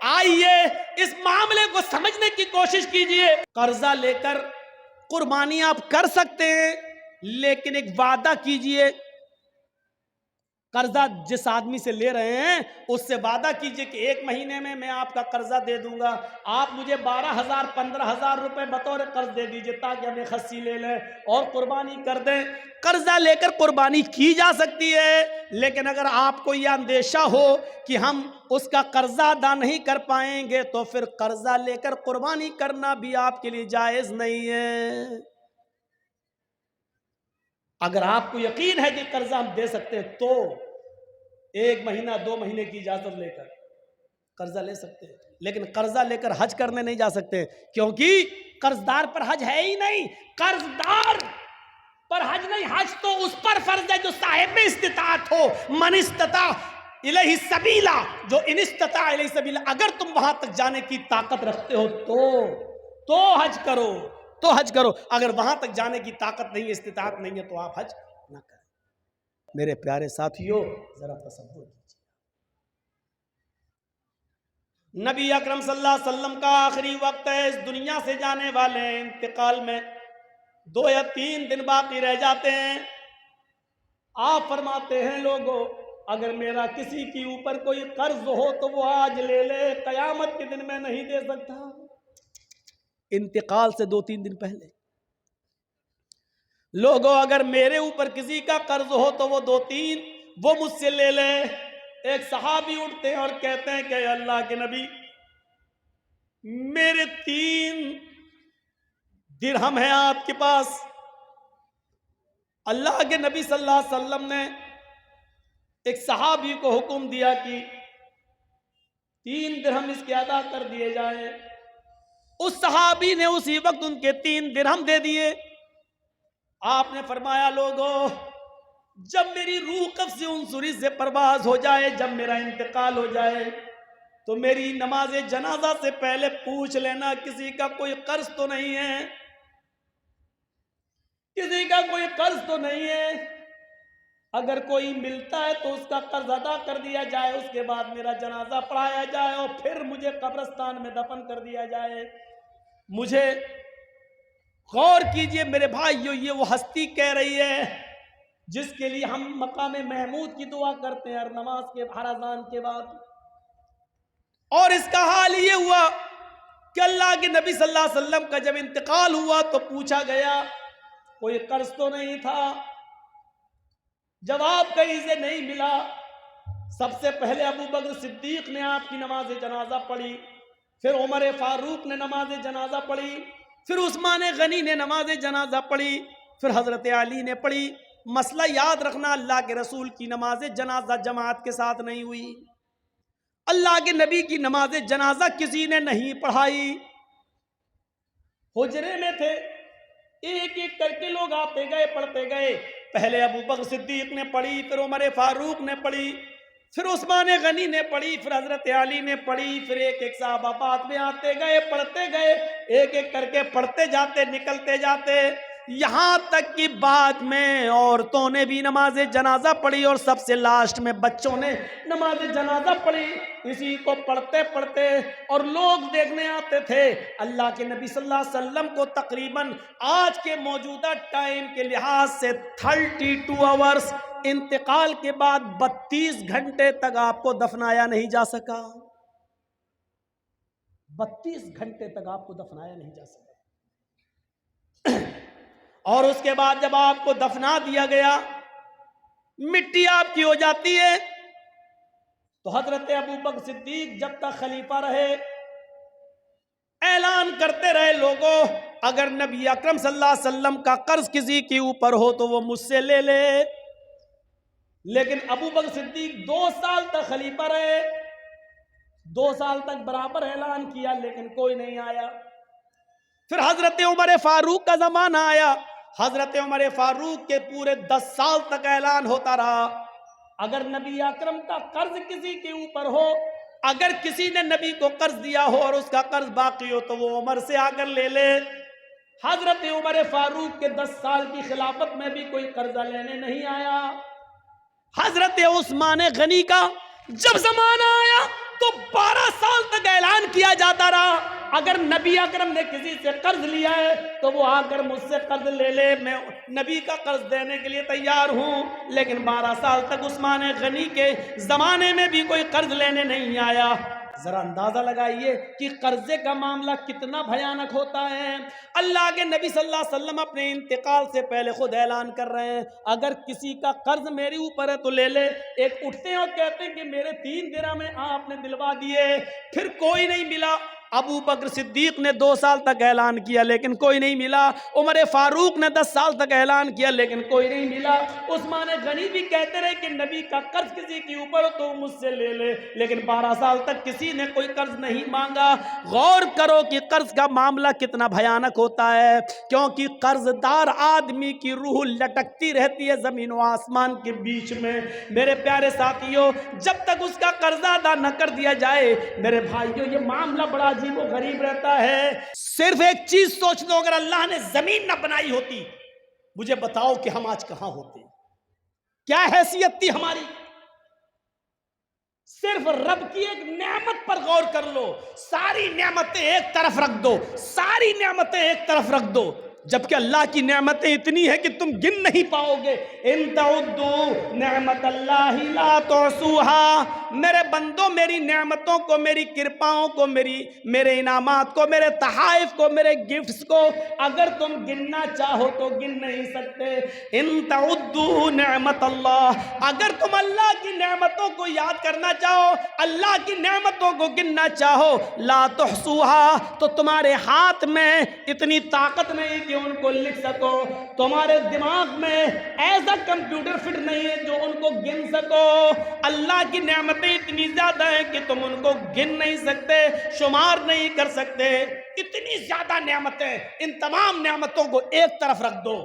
آئیے اس معاملے کو سمجھنے کی کوشش کیجئے. قرضہ لے کر قربانی آپ کر سکتے ہیں، لیکن ایک وعدہ کیجئے. قرضہ جس آدمی سے لے رہے ہیں اس سے وعدہ کیجئے کہ 1 مہینے میں آپ کا قرضہ دے دوں گا. آپ مجھے 12,000 15,000 روپے بطور قرض دے دیجئے تاکہ ہمیں خصی لے لیں اور قربانی کر دیں. قرضہ لے کر قربانی کی جا سکتی ہے، لیکن اگر آپ کو یہ اندیشہ ہو کہ ہم اس کا قرضہ ادا نہیں کر پائیں گے تو پھر قرضہ لے کر قربانی کرنا بھی آپ کے لیے جائز نہیں ہے. اگر آپ کو یقین ہے کہ قرضہ ہم دے سکتے ہیں تو 1 مہینہ 2 مہینے کی اجازت لے کر قرضہ لے سکتے ہیں، لیکن قرضہ لے کر حج کرنے نہیں جا سکتے، کیونکہ قرضدار پر حج ہے ہی نہیں. قرضدار پر حج نہیں، حج تو اس پر فرض ہے جو صاحب استطاعت ہو. من استطاع الیہ سبیلا، جو ان استطاع الیہ سبیلا. اگر تم وہاں تک جانے کی طاقت رکھتے ہو تو حج کرو، تو حج کرو. اگر وہاں تک جانے کی طاقت نہیں ہے، استطاعت نہیں ہے، تو آپ حج نہ کریں. میرے پیارے ساتھیوں، ذرا تصور کیجیے، نبی اکرم صلی اللہ علیہ وسلم کا آخری وقت ہے، اس دنیا سے جانے والے ہیں. انتقال میں 2 یا 3 دن باقی رہ جاتے ہیں. آپ فرماتے ہیں لوگوں، اگر میرا کسی کے اوپر کوئی قرض ہو تو وہ آج لے لے، قیامت کے دن میں نہیں دے سکتا. انتقال سے 2-3 دن پہلے لوگوں، اگر میرے اوپر کسی کا قرض ہو تو وہ 2-3 وہ مجھ سے لے لے. ایک صحابی اٹھتے ہیں اور کہتے ہیں کہ اللہ کے نبی، میرے 3 درہم ہیں آپ کے پاس. اللہ کے نبی صلی اللہ علیہ وسلم نے ایک صحابی کو حکم دیا کہ 3 درہم اس کے ادا کر دیے جائیں. اس صحابی نے اسی وقت ان کے 3 درہم دے دیے. آپ نے فرمایا لوگوں، جب میری روح قبض عنصری سے پرواز ہو جائے، جب میرا انتقال ہو جائے، تو میری نماز جنازہ سے پہلے پوچھ لینا کسی کا کوئی قرض تو نہیں ہے، کسی کا کوئی قرض تو نہیں ہے. اگر کوئی ملتا ہے تو اس کا قرض ادا کر دیا جائے، اس کے بعد میرا جنازہ پڑھایا جائے اور پھر مجھے قبرستان میں دفن کر دیا جائے. مجھے غور کیجئے میرے بھائیو، یہ وہ ہستی کہہ رہی ہے جس کے لیے ہم مقام محمود کی دعا کرتے ہیں ہر نماز کے، ہر اذان کے بعد. اور اس کا حال یہ ہوا کہ اللہ کے نبی صلی اللہ علیہ وسلم کا جب انتقال ہوا تو پوچھا گیا کوئی قرض تو نہیں تھا. جواب کہیں سے نہیں ملا. سب سے پہلے ابو بکر صدیق نے آپ کی نماز جنازہ پڑھی، پھر عمر فاروق نے نماز جنازہ پڑھی، پھر عثمان غنی نے نماز جنازہ پڑھی، پھر حضرت علی نے پڑھی. مسئلہ یاد رکھنا، اللہ کے رسول کی نماز جنازہ جماعت کے ساتھ نہیں ہوئی. اللہ کے نبی کی نماز جنازہ کسی نے نہیں پڑھائی. حجرے میں تھے، ایک ایک کر کے لوگ آتے گئے، پڑھتے گئے. پہلے ابو بکر صدیق نے پڑھی، پھر عمر فاروق نے پڑھی، پھر عثمان غنی نے پڑھی، پھر حضرت علی نے پڑھی، پھر ایک ایک صحابہ بعد میں آتے گئے، پڑھتے گئے. ایک ایک کر کے پڑھتے جاتے، نکلتے جاتے، یہاں تک کہ بعد میں عورتوں نے بھی نماز جنازہ پڑھی اور سب سے لاسٹ میں بچوں نے نماز جنازہ پڑھی. اسی کو پڑھتے پڑھتے اور لوگ دیکھنے آتے تھے. اللہ کے نبی صلی اللہ علیہ وسلم کو تقریباً آج کے موجودہ ٹائم کے لحاظ سے 32 آورز انتقال کے بعد 32 گھنٹے تک آپ کو دفنایا نہیں جا سکا. 32 گھنٹے تک آپ کو دفنایا نہیں جا سکا. اور اس کے بعد جب آپ کو دفنا دیا گیا، مٹی آپ کی ہو جاتی ہے، تو حضرت ابو بکر صدیق جب تک خلیفہ رہے اعلان کرتے رہے لوگوں، اگر نبی اکرم صلی اللہ علیہ وسلم کا قرض کسی کے اوپر ہو تو وہ مجھ سے لے لے. لیکن ابو بکر صدیق 2 سال تک خلیفہ رہے، 2 سال تک برابر اعلان کیا لیکن کوئی نہیں آیا. پھر حضرت عمر فاروق کا زمانہ آیا. حضرت عمر فاروق کے پورے 10 سال تک اعلان ہوتا رہا اگر نبی اکرم کا قرض کسی کے اوپر ہو، اگر کسی نے نبی کو قرض دیا ہو اور اس کا قرض باقی ہو تو وہ عمر سے آ کر لے لے. حضرت عمر فاروق کے 10 سال کی خلافت میں بھی کوئی قرضہ لینے نہیں آیا. حضرت عثمان غنی کا جب زمانہ آیا تو 12 سال تک کیا جاتا رہا اگر نبی اکرم نے کسی سے قرض لیا ہے تو وہ آ کر مجھ سے قرض لے لے، میں نبی کا قرض دینے کے لیے تیار ہوں. لیکن 12 سال تک عثمان غنی کے زمانے میں بھی کوئی قرض لینے نہیں آیا. ذرا اندازہ لگائیے کہ قرضے کا معاملہ کتنا بھیانک ہوتا ہے. اللہ کے نبی صلی اللہ علیہ وسلم اپنے انتقال سے پہلے خود اعلان کر رہے ہیں اگر کسی کا قرض میرے اوپر ہے تو لے لے. ایک اٹھتے ہیں اور کہتے ہیں کہ میرے 3 درہم میں آپ نے دلوا دیے، پھر کوئی نہیں ملا. ابو بکر صدیق نے 2 سال تک اعلان کیا لیکن کوئی نہیں ملا. عمر فاروق نے 10 سال تک اعلان کیا لیکن کوئی نہیں ملا. عثمان غنی بھی کہتے رہے کہ نبی کا قرض کسی کے اوپر ہو تو مجھ سے لے لے، لیکن 12 سال تک کسی نے کوئی قرض نہیں مانگا. غور کرو کہ قرض کا معاملہ کتنا بھیانک ہوتا ہے، کیونکہ قرض دار آدمی کی روح لٹکتی رہتی ہے زمین و آسمان کے بیچ میں. میرے پیارے ساتھیوں، جب تک اس کا قرضہ ادا نہ کر دیا جائے میرے بھائیوں یہ معاملہ بڑا عجیب و غریب رہتا ہے. صرف ایک چیز سوچ لو، اگر اللہ نے زمین نہ بنائی ہوتی مجھے بتاؤ کہ ہم آج کہاں ہوتے، کیا حیثیت تھی ہماری. صرف رب کی ایک نعمت پر غور کر لو، ساری نعمتیں ایک طرف رکھ دو، ساری نعمتیں ایک طرف رکھ دو، جبکہ اللہ کی نعمتیں اتنی ہیں کہ تم گن نہیں پاؤ گے. ان تعدوا نعمت اللہ لا تحصوها. میرے بندوں میری نعمتوں کو، میری کرپاؤں کو، میرے انعامات کو، میرے تحائف کو، میرے گفٹس کو اگر تم گننا چاہو تو گن نہیں سکتے. ان تعدوا نعمت اللہ، اگر تم اللہ کی نعمتوں کو یاد کرنا چاہو، اللہ کی نعمتوں کو گننا چاہو، لا تحصوها، تو تمہارے ہاتھ میں اتنی طاقت نہیں کہ ان کو لکھ سکو، تمہارے دماغ میں ایسا کمپیوٹر فٹ نہیں ہے جو ان کو گن سکو. اللہ کی نعمتیں اتنی زیادہ ہیں کہ تم ان کو گن نہیں سکتے، شمار نہیں کر سکتے. اتنی زیادہ نعمتیں، ان تمام نعمتوں کو ایک طرف رکھ دو،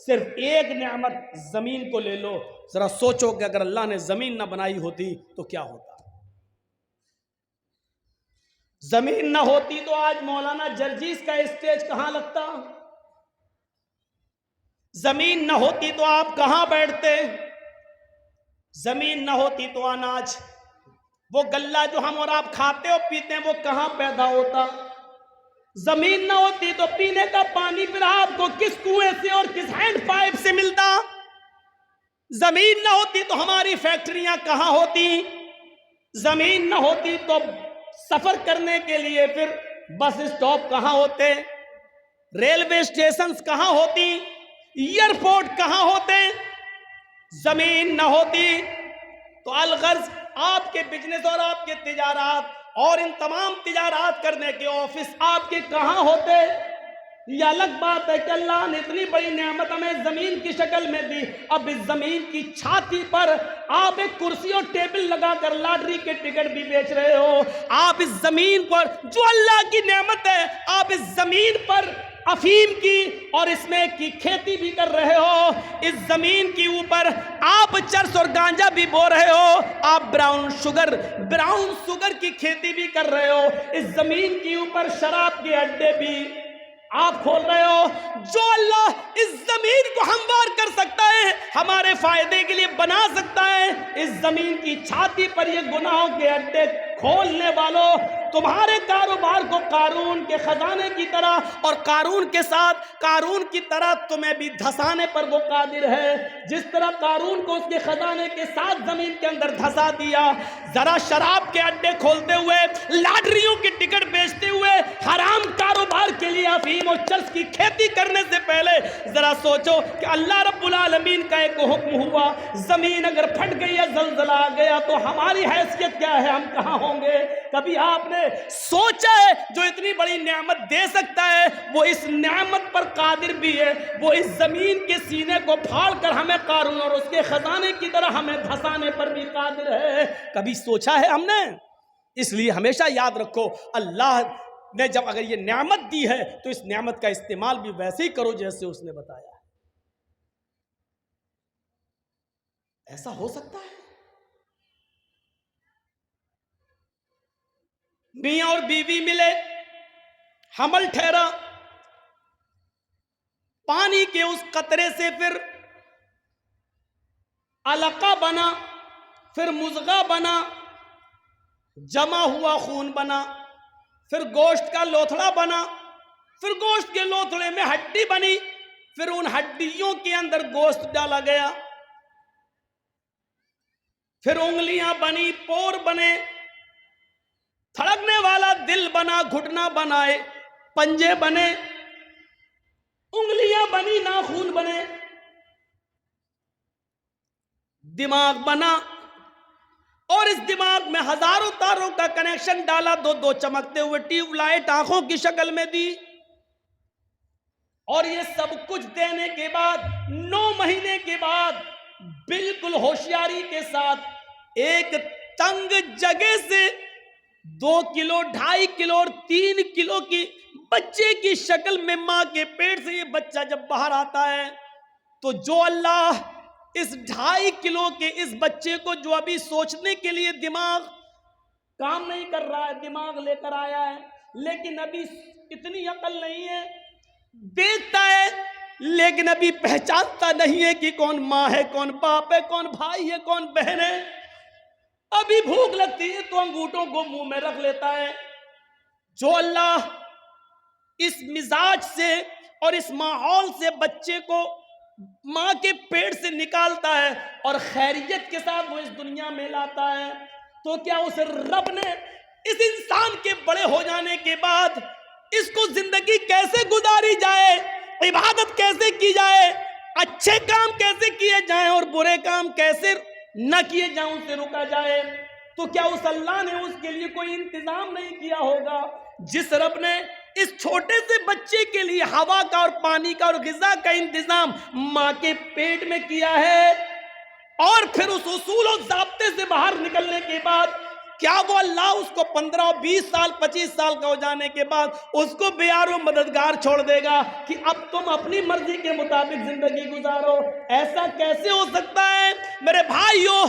صرف ایک نعمت زمین کو لے لو. ذرا سوچو کہ اگر اللہ نے زمین نہ بنائی ہوتی تو کیا ہوتا. زمین نہ ہوتی تو آج مولانا جرجیز کا اسٹیج کہاں لگتا، زمین نہ ہوتی تو آپ کہاں بیٹھتے، زمین نہ ہوتی تو اناج، وہ غلہ جو ہم اور آپ کھاتے اور پیتے ہیں وہ کہاں پیدا ہوتا. زمین نہ ہوتی تو پینے کا پانی پھر آپ کو کس کنویں سے اور کس ہینڈ پائپ سے ملتا. زمین نہ ہوتی تو ہماری فیکٹریاں کہاں ہوتی. زمین نہ ہوتی تو سفر کرنے کے لیے پھر بس اسٹاپ کہاں ہوتے، ریلوے اسٹیشنز کہاں ہوتی، ایئرپورٹ کہاں ہوتے. زمین نہ ہوتی تو الغرض آپ کے بزنس اور آپ کے تجارات اور ان تمام تجارات کرنے کے آفس آپ کے کہاں ہوتے. یہ الگ بات ہے کہ اللہ نے اتنی بڑی نعمت ہمیں زمین کی شکل میں دی، اب اس زمین کی چھاتی پر آپ ایک کرسی اور ٹیبل لگا کر لاٹری کے ٹکٹ بھی بیچ رہے ہو. آپ اس زمین پر جو اللہ کی نعمت ہے آپ اس زمین پر افیم کی اور اس میں کی کھیتی بھی کر رہے ہو. اس زمین کی اوپر آپ چرس اور گانجا بھی بو رہے ہو، آپ براؤن شوگر کی کھیتی بھی کر رہے ہو. اس زمین کی اوپر شراب کے اڈے بھی آپ کھول رہے ہو. جو اللہ اس زمین کو ہموار کر سکتا ہے، ہمارے فائدے کے لیے بنا سکتا ہے، اس زمین کی چھاتی پر یہ گناہوں کے اڈے کھولنے والوں، تمہارے کاروبار کو قارون کے خزانے کی طرح اور قارون کے ساتھ قارون کی طرح تمہیں بھی دھسانے پر وہ قادر ہے. جس طرح قارون کو اس کے خزانے کے ساتھ زمین کے اندر دھسا دیا. ذرا شراب کے اڈے کھولتے ہوئے، لاٹریوں کے ٹکٹ بیچتے ہوئے، حرام کاروبار کے لیے افیم اور چرس کی کھیتی کرنے سے پہلے ذرا سوچو کہ اللہ رب العالمین کا ایک حکم ہوا، زمین اگر پھٹ گئی یا زلزلہ آ گیا تو ہماری حیثیت کیا ہے، ہم کہاں ہوں گے. کبھی آپ نے سوچا ہے جو اتنی بڑی نعمت دے سکتا ہے وہ اس نعمت پر قادر بھی ہے، وہ اس زمین کے سینے کو پھاڑ کر ہمیں قارون اور اس کے خزانے کی طرح ہمیں دھسانے پر بھی قادر ہے. کبھی سوچا ہے ہم نے؟ اس لیے ہمیشہ یاد رکھو اللہ نے جب اگر یہ نعمت دی ہے تو اس نعمت کا استعمال بھی ویسے ہی کرو جیسے اس نے بتایا. ایسا ہو سکتا ہے میاں اور بیوی ملے، حمل ٹھہرا، پانی کے اس قطرے سے پھر علقہ بنا، پھر مضغہ بنا، جمع ہوا خون بنا، پھر گوشت کا لوتھڑا بنا، پھر گوشت کے لوتھڑے میں ہڈی بنی، پھر ان ہڈیوں کے اندر گوشت ڈالا گیا، پھر انگلیاں بنی، پور بنے، تھڑکنے والا دل بنا، گھٹنا بنائے، پنجے بنے، انگلیاں بنی، ناخون بنے، دماغ بنا، اور اس دماغ میں ہزاروں تاروں کا کنیکشن ڈالا، دو دو چمکتے ہوئے ٹیوب لائٹ آنکھوں کی شکل میں دی، اور یہ سب کچھ دینے کے بعد 9 مہینے کے بعد بالکل ہوشیاری کے ساتھ ایک تنگ جگہ سے 2 کلو، 2.5 کلو اور 3 کلو کی بچے کی شکل میں ماں کے پیٹ سے یہ بچہ جب باہر آتا ہے تو جو اللہ اس 2.5 کلو کے اس بچے کو، جو ابھی سوچنے کے لیے دماغ کام نہیں کر رہا ہے، دماغ لے کر آیا ہے لیکن ابھی اتنی عقل نہیں ہے، دیکھتا ہے لیکن ابھی پہچانتا نہیں ہے کہ کون ماں ہے، کون باپ ہے، کون بھائی ہے، کون بہن ہے، ابھی بھوک لگتی ہے تو انگوٹھوں کو منہ میں رکھ لیتا ہے۔ جو اللہ اس مزاج سے اور اس ماحول سے بچے کو ماں کے پیٹ سے نکالتا ہے اور خیریت کے ساتھ وہ اس دنیا میں لاتا ہے، تو کیا اس رب نے اس انسان کے بڑے ہو جانے کے بعد اس کو زندگی کیسے گزاری جائے، عبادت کیسے کی جائے، اچھے کام کیسے کیے جائیں اور برے کام کیسے نہ کیے جائیں، ان سے رکا جائے، تو کیا اس اللہ نے اس کے لیے کوئی انتظام نہیں کیا ہوگا؟ جس رب نے اس چھوٹے سے بچے کے لیے ہوا کا اور پانی کا اور غذا کا انتظام ماں کے پیٹ میں کیا ہے، اور پھر اس اصول و ضابطے سے باہر نکلنے کے بعد کیا وہ اللہ اس کو 15 20 سال 25 سال کا ہو جانے کے بعد اس کو بے یار و مددگار چھوڑ دے گا کہ اب تم اپنی مرضی کے مطابق زندگی گزارو؟ ایسا کیسے ہو سکتا ہے میرے بھائیو؟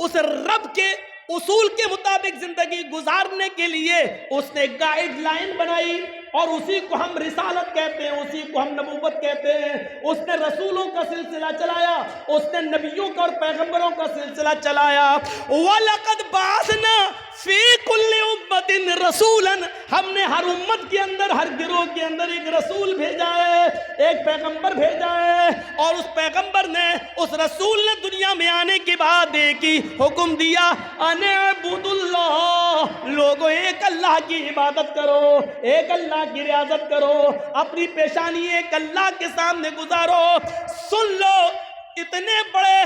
اس رب کے اصول کے مطابق زندگی گزارنے کے لیے اس نے گائیڈ لائن بنائی، اور اسی کو ہم رسالت کہتے ہیں، اسی کو ہم نبوت کہتے ہیں۔ اس نے رسولوں کا سلسلہ چلایا، اس نے نبیوں کا اور پیغمبروں کا سلسلہ چلایا۔ وَلَقَدْ بَعَثْنَا فِي كُلِّ أُمَّةٍ رَسُولًا، ہم نے ہر امت کے اندر، ہر گروہ کے اندر ایک رسول بھیجا ہے، ایک پیغمبر بھیجا ہے، اور اس پیغمبر نے، اس رسول نے دنیا میں آنے کے بعد ایک ہی حکم دیا، اَنِ اعْبُدُوا اللَّهَ، لوگوں ایک اللہ کی عبادت کرو، ایک اللہ کی ریاضت کرو، اپنی پیشانی ایک اللہ کے سامنے گزارو۔ سن لو، اتنے بڑے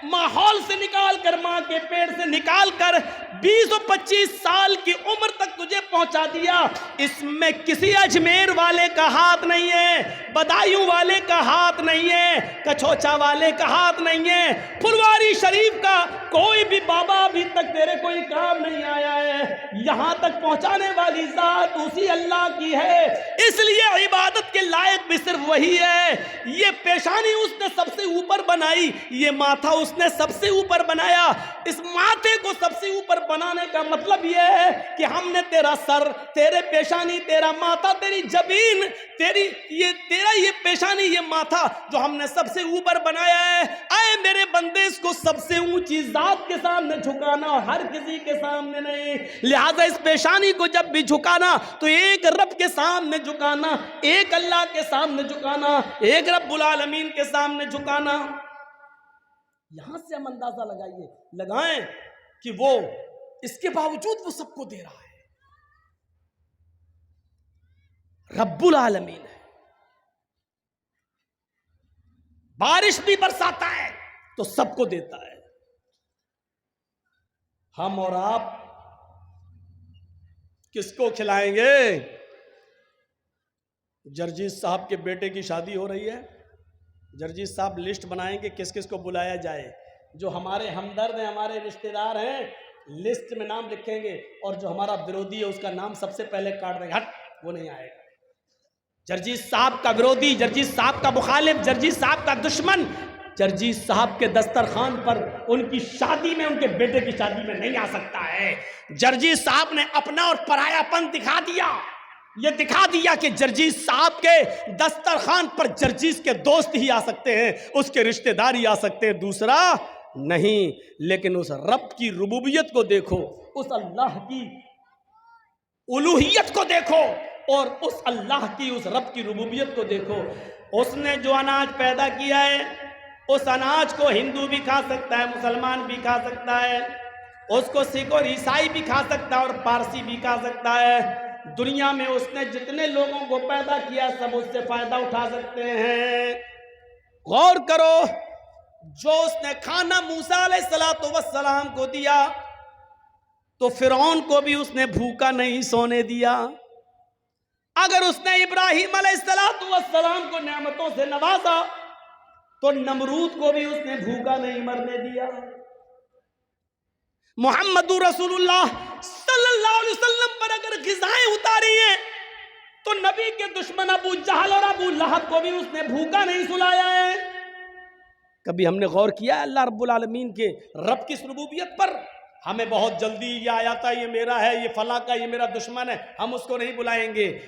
ماحول سے نکال کر، ماں کے پیٹ سے نکال کر 20 و 25 سال کی عمر تک تجھے پہنچا دیا، اس میں کسی اجمیر والے کا ہاتھ نہیں ہے، بدایوں والے کا ہاتھ نہیں ہے، کچھوچا والے کا ہاتھ نہیں ہے، پھلواری شریف کا کوئی بھی بابا ابھی تک تیرے کوئی کام نہیں آیا ہے، یہاں تک پہنچانے والی ذات اسی اللہ کی ہے۔ اس لیے عبادت کے لائق بھی صرف وہی ہے۔ یہ پیشانی اس نے سب سے اوپر بنائی، یہ ماتھا اس نے سب سے اوپر بنایا۔ اس ماتھے کو سب سے اوپر بنانے کا مطلب یہ ہے کہ ہم نے تیرا سر، تیرے پیشانی، تیرا ماتھا، تیری جبین، تیرا یہ پیشانی، یہ ماتھا جو ہم نے سب سے اوپر بنایا ہے، اے میرے بندے اس کو سب سے اونچی ذات کے سامنے جھکانا اور ہر کسی کے سامنے نہیں۔ لہٰذا اس پیشانی کو جب بھی جھکانا تو ایک رب کے سامنے جھکانا، ایک اللہ کے سامنے جھکانا، ایک رب العالمین کے سامنے جھکانا۔ یہاں سے ہم اندازہ لگائیں کہ وہ اس کے باوجود وہ سب کو دے رہا ہے، رب العالمین ہے۔ بارش بھی برساتا ہے تو سب کو دیتا ہے۔ ہم اور آپ کس کو کھلائیں گے؟ جرجیت صاحب کے بیٹے کی شادی ہو رہی ہے، جرجیت صاحب لسٹ بنائیں کہ کس کس کو بلایا جائے، جو ہمارے ہمدرد ہیں، ہمارے رشتہ دار ہیں، لسٹ میں نام لکھیں گے، اور جو ہمارا برودی ہے اس کا نام سب سے پہلے کاٹ دیں گے، ہٹ وہ نہیں آئے گا۔ جرجیت صاحب کا برودی، جرجیت صاحب کا مخالف، جرجیت صاحب کا دشمن جرجیت صاحب کے دسترخوان پر، ان کی شادی میں، ان کے بیٹے کی شادی میں نہیں آ سکتا ہے۔ جرجیت صاحب نے اپنا اور پرایا پن دکھا دیا، یہ دکھا دیا کہ جرجیت صاحب کے دسترخوان پر جرجیت کے دوست ہی آ سکتے ہیں، اس کے رشتہ دار ہی آ سکتے ہیں، دوسرا نہیں۔ لیکن اس رب کی ربوبیت کو دیکھو، اس اللہ کی الوہیت کو دیکھو اور اس اللہ کی، اس رب کی ربوبیت کو دیکھو۔ اس نے جو اناج پیدا کیا ہے اس اناج کو ہندو بھی کھا سکتا ہے، مسلمان بھی کھا سکتا ہے، اس کو سکھ اور عیسائی بھی کھا سکتا ہے اور پارسی بھی کھا سکتا ہے۔ دنیا میں اس نے جتنے لوگوں کو پیدا کیا سب اس سے فائدہ اٹھا سکتے ہیں۔ غور کرو، جو اس نے کھانا موسیٰ علیہ السلام کو دیا تو فرعون کو بھی اس نے بھوکا نہیں سونے دیا۔ اگر اس نے ابراہیم علیہ السلام کو نعمتوں سے نوازا تو نمرود کو بھی اس نے بھوکا نہیں مرنے دیا۔ محمد رسول اللہ صلی اللہ علیہ وسلم پر اگر غذائیں اتاری ہیں تو نبی کے دشمن ابو جہل اور ابو لہب کو بھی اس نے بھوکا نہیں سلایا ہے۔ کبھی ہم نے غور کیا ہے اللہ رب العالمین کے رب کی ربوبیت پر؟ ہمیں بہت جلدی یہ آیا تھا، یہ میرا ہے، یہ فلاں کا، یہ میرا دشمن ہے، ہم اس کو نہیں بلائیں گے۔